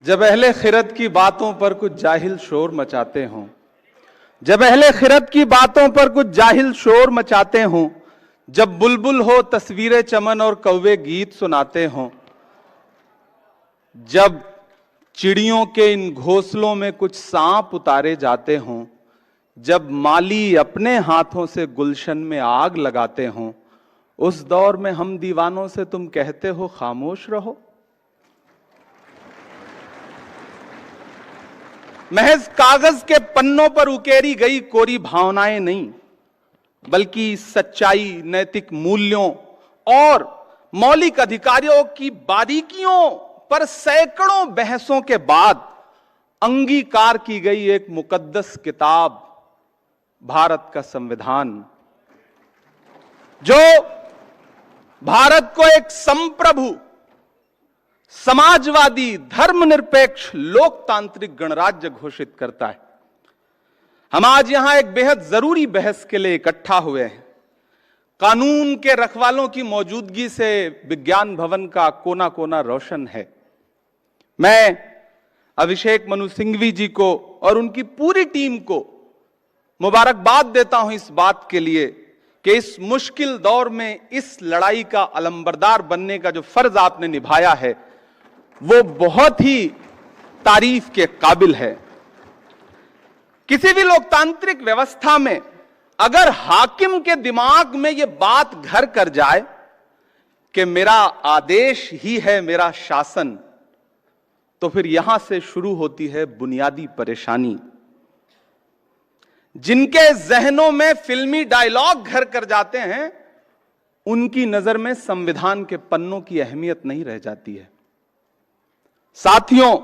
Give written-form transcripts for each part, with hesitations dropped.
जब अहले खिरत की बातों पर कुछ जाहिल शोर मचाते हों, जब अहले खिरत की बातों पर कुछ जाहिल शोर मचाते हों, जब बुलबुल हो तस्वीरें चमन और कौवे गीत सुनाते हों, जब चिड़ियों के इन घोंसलों में कुछ सांप उतारे जाते हों, जब माली अपने हाथों से गुलशन में आग लगाते हों, उस दौर में हम दीवानों से तुम कहते हो खामोश रहो। महज कागज के पन्नों पर उकेरी गई कोरी भावनाएं नहीं, बल्कि सच्चाई, नैतिक मूल्यों और मौलिक अधिकारों की बारीकियों पर सैकड़ों बहसों के बाद अंगीकार की गई एक मुकद्दस किताब, भारत का संविधान, जो भारत को एक संप्रभु, समाजवादी, धर्मनिरपेक्ष, लोकतांत्रिक गणराज्य घोषित करता है। हम आज यहां एक बेहद जरूरी बहस के लिए इकट्ठा हुए हैं। कानून के रखवालों की मौजूदगी से विज्ञान भवन का कोना कोना रोशन है। मैं अभिषेक मनु सिंघवी जी को और उनकी पूरी टीम को मुबारकबाद देता हूं इस बात के लिए कि इस मुश्किल दौर में इस लड़ाई का अलंबरदार बनने का जो फर्ज आपने निभाया है वो बहुत ही तारीफ के काबिल है। किसी भी लोकतांत्रिक व्यवस्था में अगर हाकिम के दिमाग में यह बात घर कर जाए कि मेरा आदेश ही है मेरा शासन, तो फिर यहां से शुरू होती है बुनियादी परेशानी। जिनके जहनों में फिल्मी डायलॉग घर कर जाते हैं, उनकी नजर में संविधान के पन्नों की अहमियत नहीं रह जाती है। साथियों,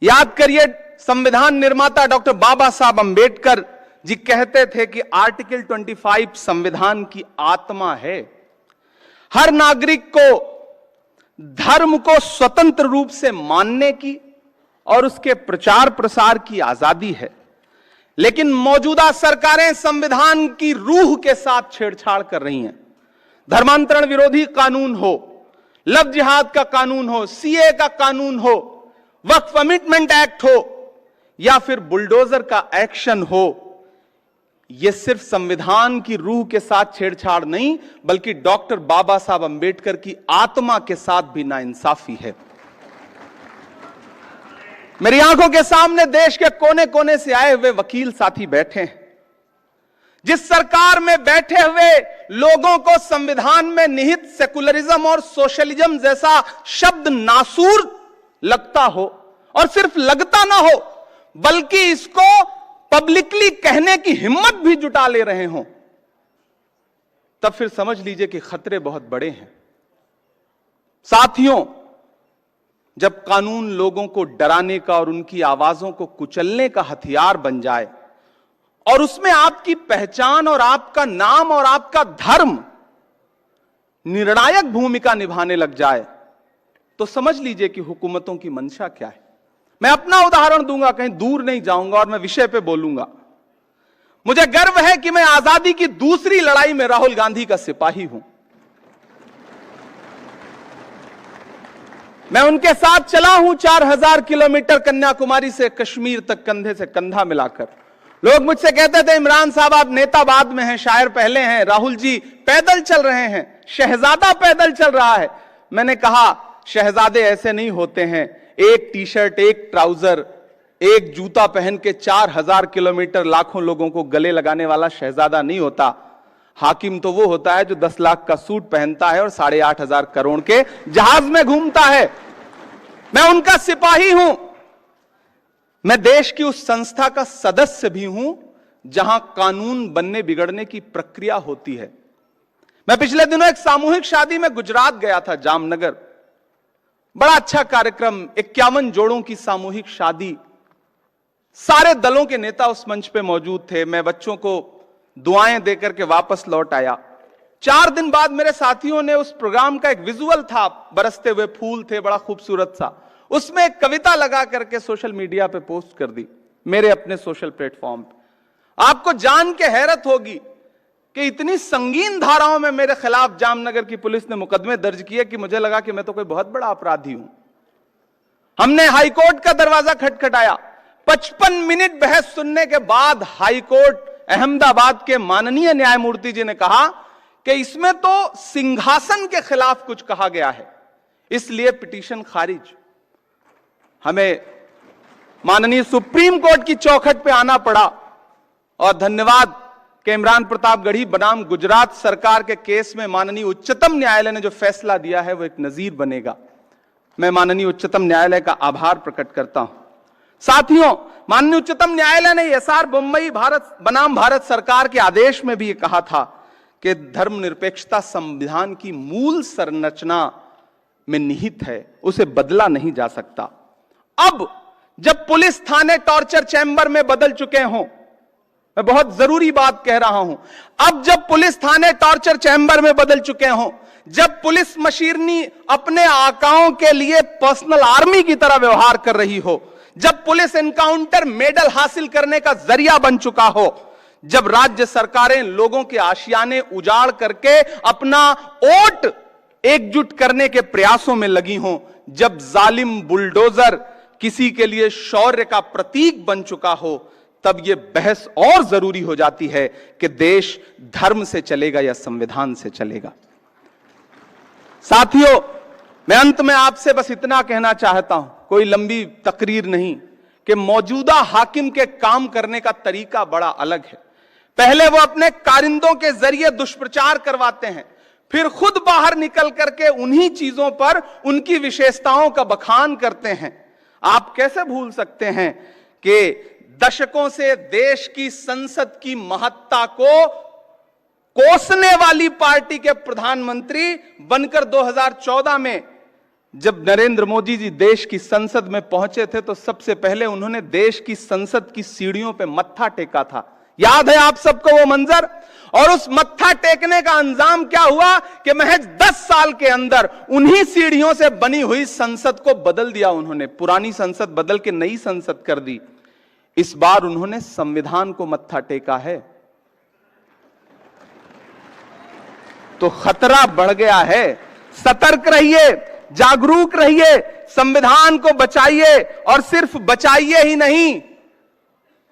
याद करिए, संविधान निर्माता डॉक्टर बाबा साहब अंबेडकर जी कहते थे कि आर्टिकल 25 संविधान की आत्मा है। हर नागरिक को धर्म को स्वतंत्र रूप से मानने की और उसके प्रचार प्रसार की आजादी है। लेकिन मौजूदा सरकारें संविधान की रूह के साथ छेड़छाड़ कर रही हैं। धर्मांतरण विरोधी कानून हो, लव जिहाद का कानून हो, सीए का कानून हो, वक्फ अमेंडमेंट एक्ट हो या फिर बुलडोजर का एक्शन हो, यह सिर्फ संविधान की रूह के साथ छेड़छाड़ नहीं, बल्कि डॉक्टर बाबा साहब अंबेडकर की आत्मा के साथ भी नाइंसाफी है। मेरी आंखों के सामने देश के कोने कोने से आए हुए वकील साथी बैठे हैं। जिस सरकार में बैठे हुए लोगों को संविधान में निहित सेकुलरिज्म और सोशलिज्म जैसा शब्द नासूर लगता हो, और सिर्फ लगता ना हो बल्कि इसको पब्लिकली कहने की हिम्मत भी जुटा ले रहे हों, तब फिर समझ लीजिए कि खतरे बहुत बड़े हैं। साथियों, जब कानून लोगों को डराने का और उनकी आवाजों को कुचलने का हथियार बन जाए और उसमें आपकी पहचान और आपका नाम और आपका धर्म निर्णायक भूमिका निभाने लग जाए, तो समझ लीजिए कि हुकूमतों की मंशा क्या है। मैं अपना उदाहरण दूंगा, कहीं दूर नहीं जाऊंगा और मैं विषय पे बोलूंगा। मुझे गर्व है कि मैं आजादी की दूसरी लड़ाई में राहुल गांधी का सिपाही हूं। मैं उनके साथ चला हूं 4000 किलोमीटर कन्याकुमारी से कश्मीर तक, कंधे से कंधा मिलाकर। लोग मुझसे कहते थे, इमरान साहब आप नेता बाद में हैं, शायर पहले हैं, राहुल जी पैदल चल रहे हैं, शहजादा पैदल चल रहा है। मैंने कहा, शहजादे ऐसे नहीं होते हैं। एक टी शर्ट, एक ट्राउजर, एक जूता पहन के 4000 किलोमीटर लाखों लोगों को गले लगाने वाला शहजादा नहीं होता। हाकिम तो वो होता है जो 10 लाख का सूट पहनता है और 8,500 करोड़ के जहाज में घूमता है। मैं उनका सिपाही हूं। मैं देश की उस संस्था का सदस्य भी हूं जहां कानून बनने बिगड़ने की प्रक्रिया होती है। मैं पिछले दिनों एक सामूहिक शादी में गुजरात गया था, जामनगर। बड़ा अच्छा कार्यक्रम, 51 जोड़ों की सामूहिक शादी। सारे दलों के नेता उस मंच पे मौजूद थे। मैं बच्चों को दुआएं देकर के वापस लौट आया। 4 दिन बाद मेरे साथियों ने उस प्रोग्राम का एक विजुअल था, बरसते हुए फूल थे, बड़ा खूबसूरत सा। उसमें एक कविता लगा करके सोशल मीडिया पे पोस्ट कर दी, मेरे अपने सोशल प्लेटफॉर्म पे। आपको जान के हैरत होगी कि इतनी संगीन धाराओं में मेरे खिलाफ जामनगर की पुलिस ने मुकदमे दर्ज किए कि मुझे लगा कि मैं तो कोई बहुत बड़ा अपराधी हूं। हमने हाईकोर्ट का दरवाजा खटखटाया। 55 मिनट बहस सुनने के बाद हाईकोर्ट अहमदाबाद के माननीय न्यायमूर्ति जी ने कहा कि इसमें तो सिंहासन के खिलाफ कुछ कहा गया है, इसलिए पिटीशन खारिज। हमें माननीय सुप्रीम कोर्ट की चौखट पे आना पड़ा और धन्यवाद कि इमरान प्रतापगढ़ी बनाम गुजरात सरकार के केस में माननीय उच्चतम न्यायालय ने जो फैसला दिया है वो एक नजीर बनेगा। मैं माननीय उच्चतम न्यायालय का आभार प्रकट करता हूं। साथियों, माननीय उच्चतम न्यायालय ने एसआर बोम्मई भारत बनाम भारत सरकार के आदेश में भी ये कहा था कि धर्मनिरपेक्षता संविधान की मूल संरचना में निहित है, उसे बदला नहीं जा सकता। अब जब पुलिस थाने टॉर्चर चैंबर में बदल चुके हों, मैं बहुत जरूरी बात कह रहा हूं, अब जब पुलिस थाने टॉर्चर चैंबर में बदल चुके हों, जब पुलिस मशीनरी अपने आकाओं के लिए पर्सनल आर्मी की तरह व्यवहार कर रही हो, जब पुलिस एनकाउंटर मेडल हासिल करने का जरिया बन चुका हो, जब राज्य सरकारें लोगों के आशियाने उजाड़ करके अपना वोट एकजुट करने के प्रयासों में लगी हों, जब जालिम बुलडोजर किसी के लिए शौर्य का प्रतीक बन चुका हो, तब यह बहस और जरूरी हो जाती है कि देश धर्म से चलेगा या संविधान से चलेगा। साथियों, मैं अंत में आपसे बस इतना कहना चाहता हूं, कोई लंबी तकरीर नहीं, कि मौजूदा हाकिम के काम करने का तरीका बड़ा अलग है। पहले वो अपने कारिंदों के जरिए दुष्प्रचार करवाते हैं, फिर खुद बाहर निकल करके उन्हीं चीजों पर उनकी विशेषताओं का बखान करते हैं। आप कैसे भूल सकते हैं कि दशकों से देश की संसद की महत्ता को कोसने वाली पार्टी के प्रधानमंत्री बनकर 2014 में जब नरेंद्र मोदी जी देश की संसद में पहुंचे थे, तो सबसे पहले उन्होंने देश की संसद की सीढ़ियों पे मत्था टेका था। याद है आप सबको वो मंजर? और उस मत्था टेकने का अंजाम क्या हुआ कि महज 10 साल के अंदर उन्हीं सीढ़ियों से बनी हुई संसद को बदल दिया उन्होंने। पुरानी संसद बदल के नई संसद कर दी। इस बार उन्होंने संविधान को मत्था टेका है, तो खतरा बढ़ गया है। सतर्क रहिए, जागरूक रहिए, संविधान को बचाइए, और सिर्फ बचाइए ही नहीं,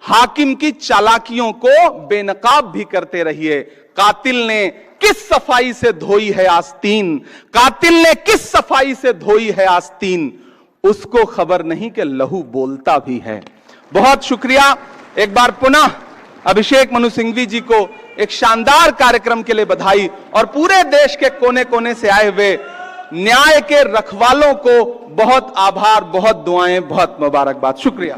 हाकिम की चालाकियों को बेनकाब भी करते रहिए। कातिल ने किस सफाई से धोई है आस्तीन, कातिल ने किस सफाई से धोई है आस्तीन, उसको खबर नहीं कि लहू बोलता भी है। बहुत शुक्रिया। एक बार पुनः अभिषेक मनु सिंघवी जी को एक शानदार कार्यक्रम के लिए बधाई, और पूरे देश के कोने कोने से आए हुए न्याय के रखवालों को बहुत आभार, बहुत दुआएं, बहुत मुबारकबाद। शुक्रिया।